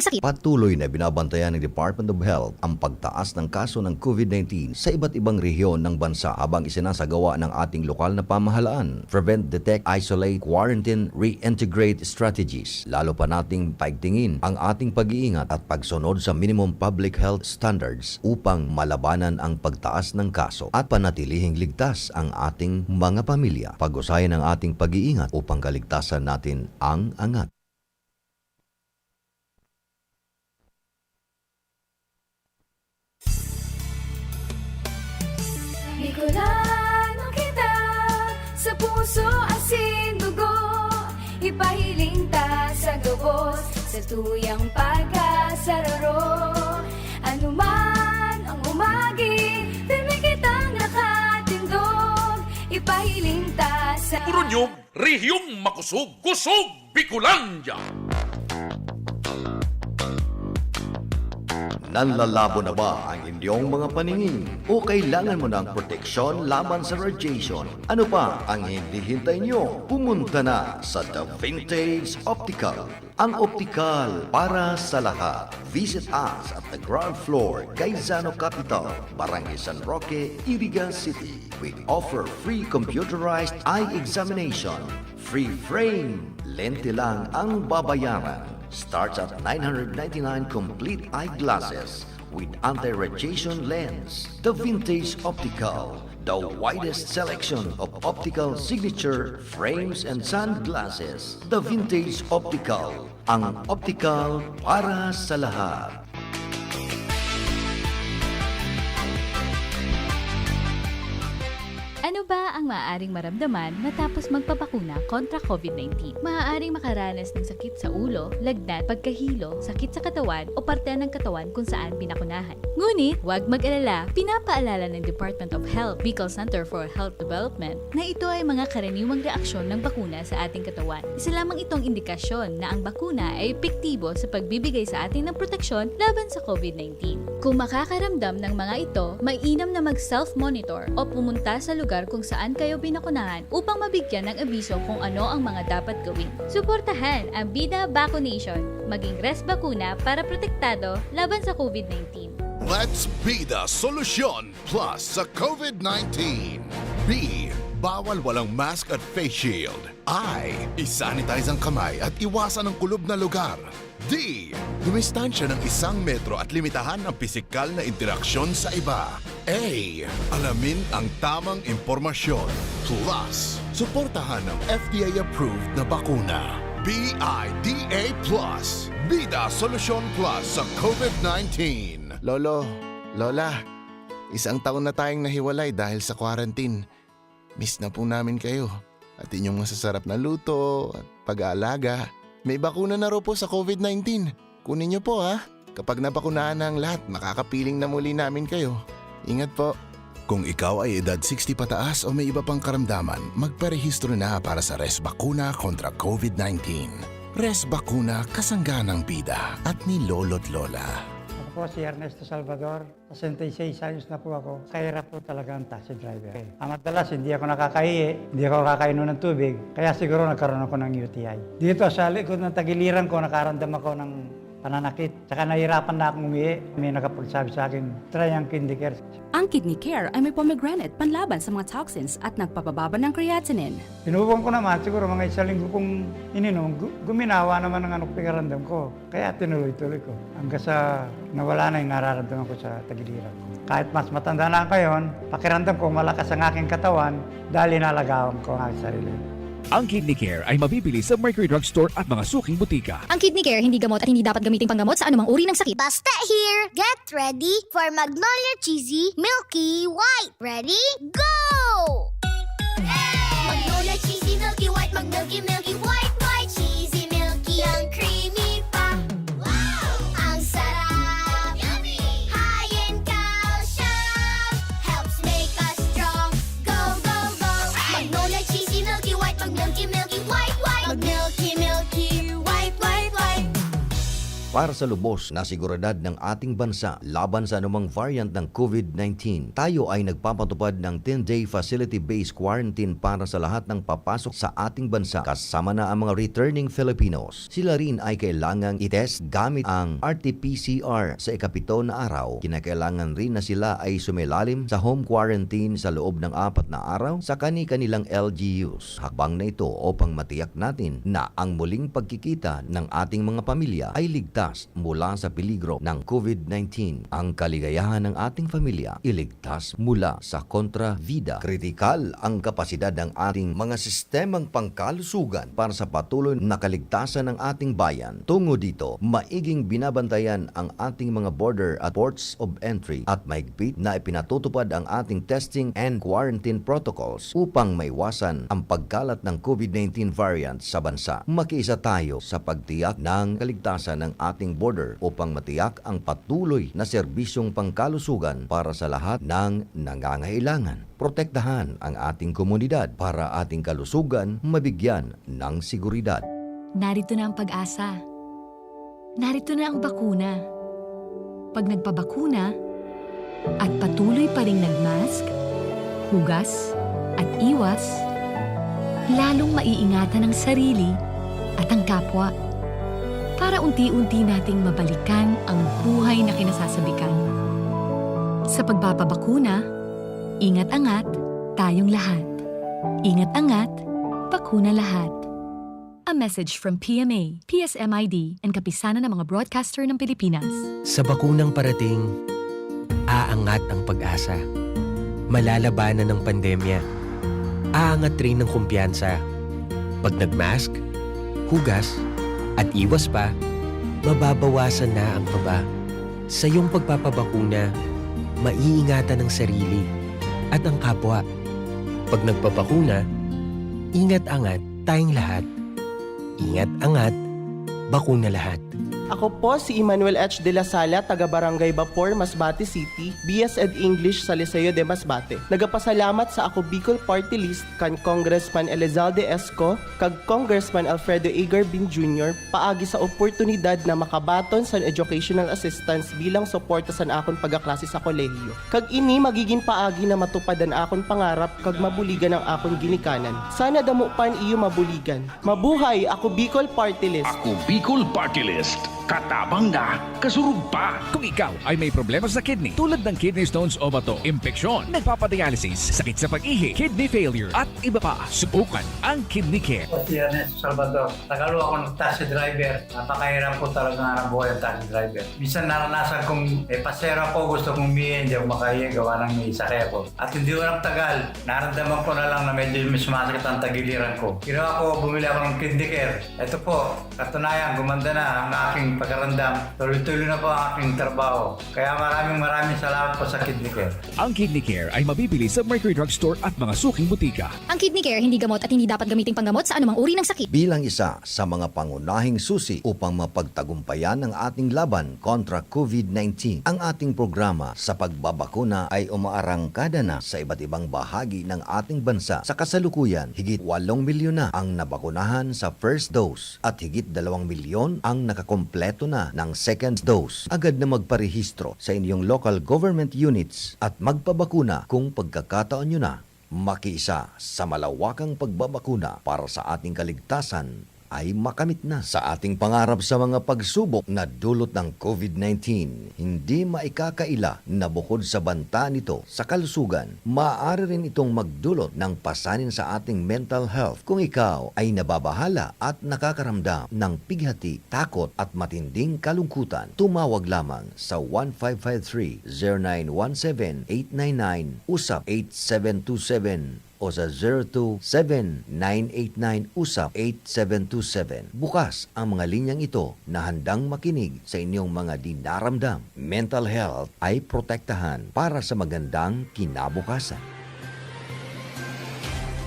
sakit. Patuloy na binabantayan ng Department of Health ang pagtaas ng kaso ng COVID-19 sa iba't ibang rehiyon ng bansa habang isinasagawa ng ating lokal na pamahalaan. Prevent, detect, isolate, quarantine, reintegrate strategies. Lalo pa nating paigtingin ang ating pag-iingat at pagsunod sa minimum public health standards upang malabanan ang pagtaas ng kaso at panatilihing ligtas ang ating mga pamilya. Pag-usayan ang ating pag-iingat upang kaligtasan natin ang angat. Bicolano kita, sa puso asin dugo, ipahiling ta sa gabos, sa tuyang pagkasararo. Ano man ang umagi, pirmi kitang nakatindog, ipahiling ta sa... Purunyog, rehiyong makusog, kusog, Bicolandia! Nanlalabo na ba ang inyong mga paningin? O kailangan mo ng proteksyon laban sa radiation? Ano pa ang hindi hintay nyo? Pumunta na sa The Vintage Optical. Ang optical para sa lahat. Visit us at the ground floor, Gaisano Capital, Barangay San Roque, Iriga City. We offer free computerized eye examination. Free frame. Lente lang ang babayaran. Starts at 999 complete eyeglasses with anti-radiation lens. The Vintage Optical, the widest selection of optical signature frames and sunglasses. The Vintage Optical, ang optical para sa lahat. Ano ba ang maaaring maramdaman matapos magpabakuna kontra COVID-19? Maaaring makaranas ng sakit sa ulo, lagnat, pagkahilo, sakit sa katawan o parte ng katawan kung saan pinakunahan. Ngunit, huwag mag-alala, pinapaalala ng Department of Health, Bicol Center for Health Development na ito ay mga karaniwang reaksyon ng bakuna sa ating katawan. Isa lamang itong indikasyon na ang bakuna ay epektibo sa pagbibigay sa atin ng proteksyon laban sa COVID-19. Kung makakaramdam ng mga ito, mainam na mag-self-monitor o pumunta sa lugar kung saan kayo binakunahan upang mabigyan ng abiso kung ano ang mga dapat gawin. Suportahan ang Bida Vaccination, maging res bakuna para protektado laban sa COVID-19. Let's be the solution plus sa COVID-19. B. Bawal walang mask at face shield. I. Isanitize ang kamay at iwasan ang kulob na lugar. D. Dumistansya ng 1 metro at limitahan ang pisikal na interaksyon sa iba. A. Alamin ang tamang impormasyon. Plus, suportahan ang FDA-approved na bakuna. BIDA Plus. Bida Solusyon Plus sa COVID-19. Lolo, Lola, 1 taon na tayong nahiwalay dahil sa quarantine. Miss na po namin kayo at inyong masasarap na luto at pag-aalaga. May bakuna na raw po sa COVID-19. Kunin niyo po ha. Kapag nabakunahan na ang lahat, makakapiling na muli namin kayo. Ingat po. Kung ikaw ay edad 60 pataas o may iba pang karamdaman, magparehistro na para sa Res Bakuna kontra COVID-19. Res Bakuna, kasangga ng bida at ni Lolo't Lola. Ako si Ernesto Salvador, 66 años na po ako. Kahirap po talaga ang taxi driver. Ang madalas, hindi ako nakakaihi, hindi ako kakainom ng tubig, kaya siguro nagkaroon ako ng UTI. Dito sa likod ng tagiliran ko, nakaramdam ako ng pananakit. Tsaka nahirapan na akong umihi. May nakapagsabi sa akin, try ang Kidney Care. Ang Kidney Care ay may pomegranate panlaban sa mga toxins at nagpapababa ng creatinine. Sinubukan ko naman, siguro mga 1 linggo kong ininom, guminawa naman ang pagkaramdam ko. Kaya tinuloy-tuloy ko. Hanggang sa nawala na yung nararamdaman ko sa tagiliran ko. Kahit mas matanda na ako ngayon, pakiramdam ko malakas ang aking katawan dahil inalagawan ko ang aking sarili. Ang Kidney Care ay mabibili sa Mercury Drugstore at mga suking butika. Ang Kidney Care hindi gamot at hindi dapat gamitin panggamot sa anumang uri ng sakit. Basta here! Get ready for Magnolia Cheesy Milky White! Ready? Go! Magnolia Cheesy Milky White, Milky White, White Cheesy Milky, ang creamy pa. Wow! Ang sarap! Yummy! High in calcium, helps make us strong. Go, go, go! Magnolia Cheesy Milky White, Milky White, White. Milky White, White, White. para sa lubos na seguridad ng ating bansa laban sa anumang variant ng COVID-19. Tayo ay nagpapatupad ng 10-day facility-based quarantine para sa lahat ng papasok sa ating bansa kasama na ang mga returning Filipinos. Sila rin ay kailangang itest gamit ang RT-PCR sa ikapito na araw. Kinakailangan rin na sila ay sumilalim sa home quarantine sa loob ng 4 na araw sa kani-kanilang LGUs. Hakbang na ito upang matiyak natin na ang muling pagkikita ng ating mga pamilya ay ligtas mula sa peligro ng COVID-19. Ang kaligayahan ng ating pamilya iligtas mula sa kontrabida. Kritikal ang kapasidad ng ating mga sistemang pangkalusugan para sa patuloy na kaligtasan ng ating bayan. Tungo dito, maiging binabantayan ang ating mga border at ports of entry at mahigpit na ipinatutupad ang ating testing and quarantine protocols upang maiwasan ang pagkalat ng COVID-19 variant sa bansa. Makiisa tayo sa pagtiyak ng kaligtasan ng ating border upang matiyak ang patuloy na serbisyong pangkalusugan para sa lahat ng nangangailangan. Protektahan ang ating komunidad para ating kalusugan mabigyan ng seguridad. Narito na ang pag-asa. Narito na ang bakuna. Pag nagpabakuna at patuloy pa ring nagmask, hugas at iwas, lalong maiingatan ang sarili at ang kapwa para unti-unti nating mabalikan ang buhay na kinasasabikan. Sa pagpapabakuna, ingat-angat tayong lahat. Ingat-angat, bakuna lahat. A message from PMA, PSMID, and kapisanan ng mga broadcaster ng Pilipinas. Sa bakunang parating, aangat ang pag-asa. Malalabanan ng pandemya. Aangat rin ng kumpiyansa. Pag nagmask, hugas, at iwas pa, mababawasan na ang kaba. Sa iyong pagpapabakuna, maiingatan ang sarili at ang kapwa. Pag nagpabakuna, ingat-angat tayong lahat. Ingat-angat, bakuna lahat. Ako po si Emmanuel H. de la Sala, taga Barangay Bapor, Masbate City, BS Ed English sa Liceo de Masbate. Nagapasalamat sa ako Bicol Party List kan Congressman Elizalde Esco kag Congressman Alfredo Agar Bin Jr. paagi sa oportunidad na makabaton sa educational assistance bilang suporta sa akon pagaklase sa kolehiyo. Kag ini magiging paagi na matupadan akon pangarap kag mabuligan ang akon ginikanan. Sana damo pan iyo mabuligan. Mabuhay ako Bicol Party List. Ako Bicol Party List. Katabang na, kasurug pa. Kung ikaw ay may problema sa kidney tulad ng kidney stones o bato, impeksyon, nagpapadialysis, sakit sa pag-ihi, kidney failure at iba pa, subukan ang Kidney Care. Si Ernest Salvador, tagalo ako ng taxi driver. Napakahirap po talaga ng buhay ang taxi driver. Minsan naranasan kong pasero ko, gusto kong umihin, hindi ako makahiya, gawa ng may sakay ako. At hindi ko tagal, naramdaman ko na lang na medyo sumasakit ang tagiliran ko. Ginawa ko, bumili ako ng Kidney Care. Ito po, katunayan, gumanda na ang aking pagkarandam. Tuloy-tuloy na po ang aking trabaho. Kaya maraming salamat po sa Kidney Care. Ang Kidney Care ay mabibili sa Mercury Drug Store at mga suking butika. Ang Kidney Care hindi gamot at hindi dapat gamiting panggamot sa anumang uri ng sakit. Bilang isa sa mga pangunahing susi upang mapagtagumpayan ang ating laban kontra COVID-19, ang ating programa sa pagbabakuna ay umaarangkada na sa iba't ibang bahagi ng ating bansa. Sa kasalukuyan, higit 8 milyon na ang nabakunahan sa first dose at higit 2 milyon ang nakakompleto na ng second dose. Agad na magparehistro sa inyong local government units at magpabakuna kung pagkakataon nyo na. Makiisa sa malawakang pagbabakuna para sa ating kaligtasan ay makamit na. Sa ating pangarap sa mga pagsubok na dulot ng COVID-19, hindi maikakaila na bukod sa banta nito sa kalusugan, maaari rin itong magdulot ng pasanin sa ating mental health. Kung ikaw ay nababahala at nakakaramdam ng pighati, takot at matinding kalungkutan, tumawag lamang sa 1553-0917-899 usap 8727 o sa 027-989-USAP-8727. Bukas ang mga linyang ito na handang makinig sa inyong mga dinaramdam. Mental health ay protektahan para sa magandang kinabukasan.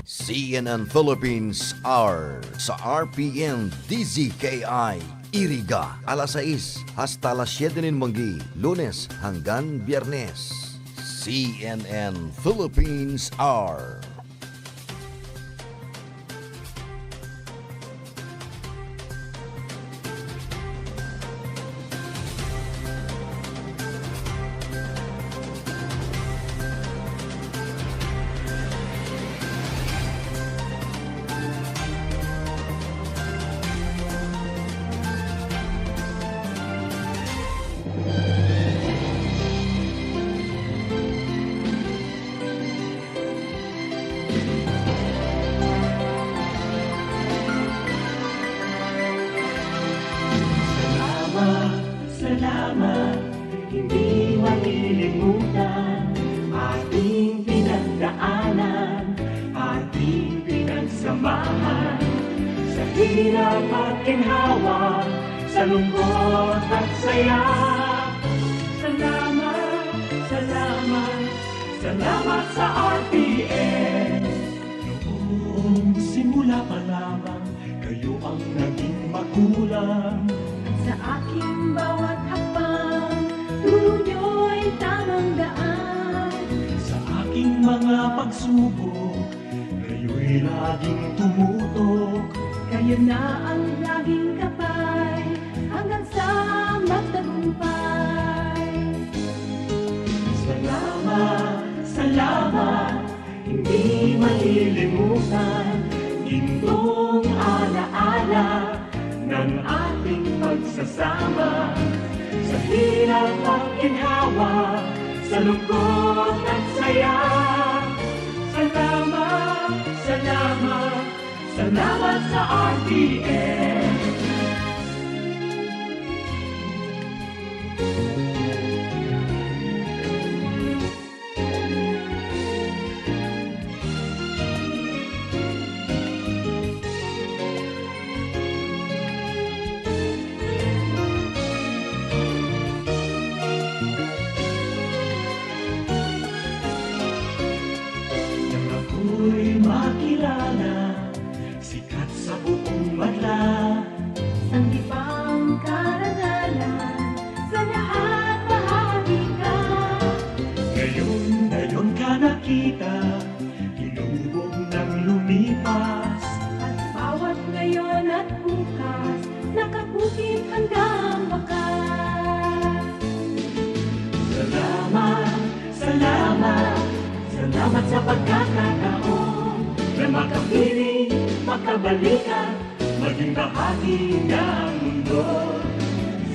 CNN Philippines Hour sa RPN-DZKI-IRIGA alas 6 hasta alas 7 ng manggi, Lunes hanggang Biyernes. CNN Philippines Hour. Salamat, hindi malilimutan ating pinagdaanan, ating pinagsamahan sa hirap at ginhawa, sa lungkot at saya. Salamat, salamat, salamat sa RPN. Noong simula pa lamang, kayo ang naging magulang. Sa aking bawat hakbang, turo nyo'y tamang daan. Sa aking mga pagsubok, kayo'y laging tumutok. Kayo na ang laging kapay, hanggang sa magtagumpay. Salamat, salamat, hindi malilimutan gintong alaala ng ating pagsasama sa hirap at ginhawa, sa lungkot at saya. Salamat, salamat, salamat sa RPN. Ako'y makilala, sikat sa buong madla. Ang ibang karangalan, sa lahat bahagi ka. Ngayon ka nakita, tinubog ng lumipas. At bawat ngayon at bukas, nakabukit hanggang wakas. Salamat, salamat, salamat sa pagkakataon na makapiling, makabalikan, maging bahagi ng mundo.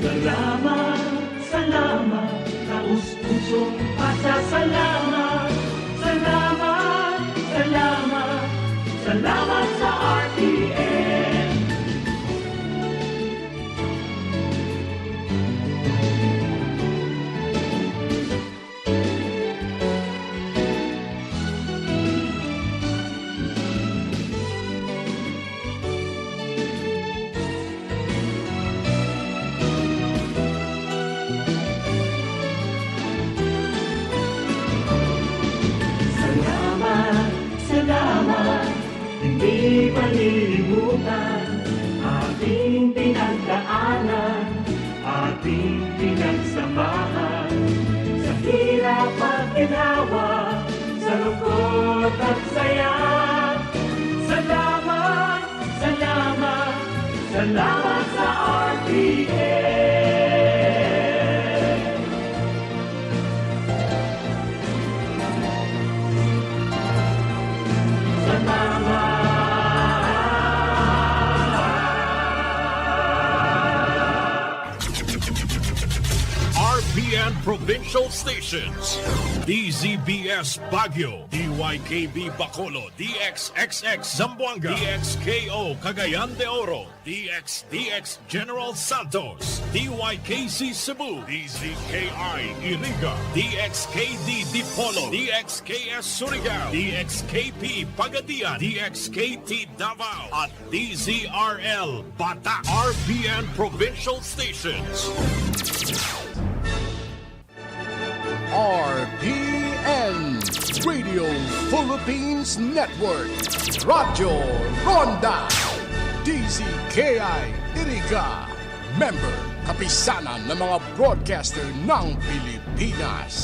Salamat, salamat, taus-pusong pasasalamat. Salamat, salamat, salamat sa RPN. Salamat, salamat, hindi malilimutan ating pinagdaanan, ating pinagsamahan sa hirap at ginhawa, sa lungkot at saya. Salamat, salamat, salamat sa RPN. RPN Provincial Stations. DZBS Baguio, DYKB Bacolod, DXXX Zamboanga, DXKO Cagayan de Oro, DXDX General Santos, DYKC Cebu, DZKI-IRIGA, DXKD Dipolo, DXKS Surigao, DXKP Pagadian, DXKT Davao, at DZRL Bata. RPN Provincial Stations. RPN Radio Philippines Network, Radyo Ronda, DZKI-IRIGA, member kapisanan ng mga broadcaster ng Pilipinas.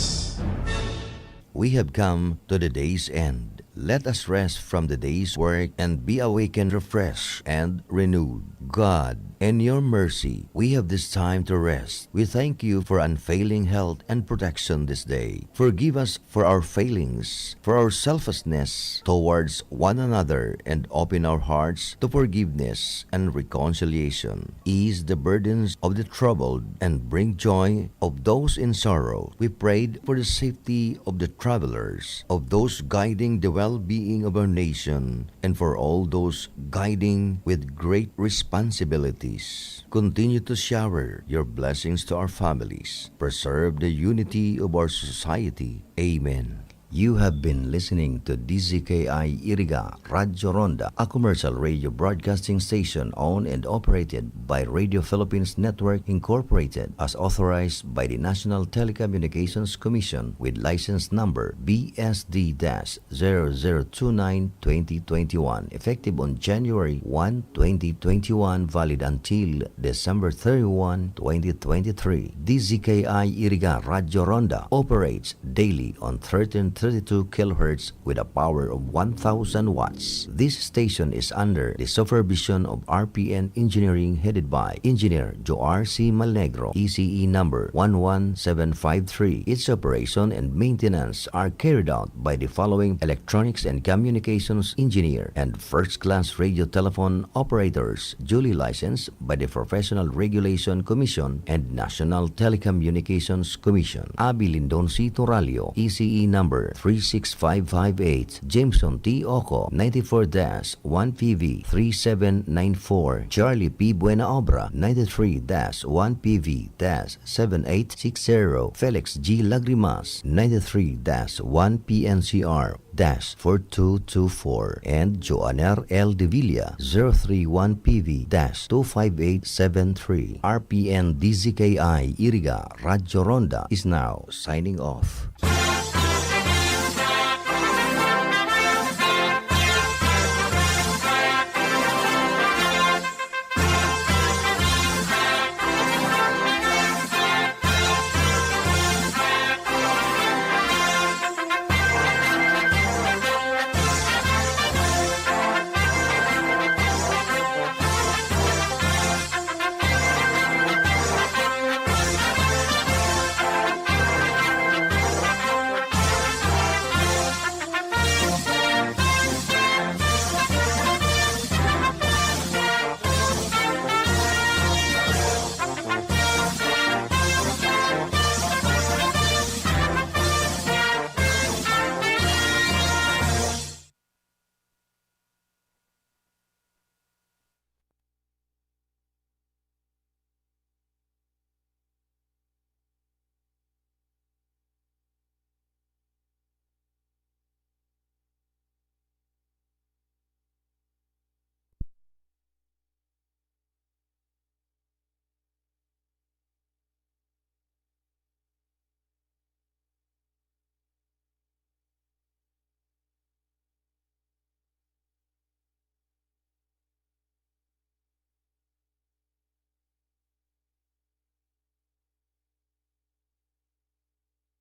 We have come to the day's end. Let us rest from the day's work and be awakened, refreshed, and renewed. God, in your mercy, we have this time to rest. We thank you for unfailing health and protection this day. Forgive us for our failings, for our selfishness towards one another, and open our hearts to forgiveness and reconciliation. Ease the burdens of the troubled and bring joy of those in sorrow. We prayed for the safety of the travelers, of those guiding the well-being of our nation, and for all those guiding with great responsibilities. Continue to shower your blessings to our families. Preserve the unity of our society. Amen. You have been listening to DZKI-IRIGA Radio Ronda, a commercial radio broadcasting station owned and operated by Radio Philippines Network Incorporated as authorized by the National Telecommunications Commission with license number BSD-0029-2021, effective on January 1, 2021, valid until December 31, 2023. DZKI-IRIGA Radio Ronda operates daily on 1332 kHz with a power of 1,000 watts. This station is under the supervision of RPN Engineering headed by Engineer Joar C. Malnegro, ECE number 11753. Its operation and maintenance are carried out by the following electronics and communications engineer and first-class radio telephone operators duly licensed by the Professional Regulation Commission and National Telecommunications Commission. Abi Lindon C. Toralio, ECE number 36558, Jameson T. Oco, 94-1PV 3794, Charlie P. Buena Obra, 93-1PV 7860, Felix G. Lagrimas, 93-1PNCR 4224, and Joaner L. De Villa, 031PV 25873. RPN-DZKI-IRIGA Radio Ronda is now signing off.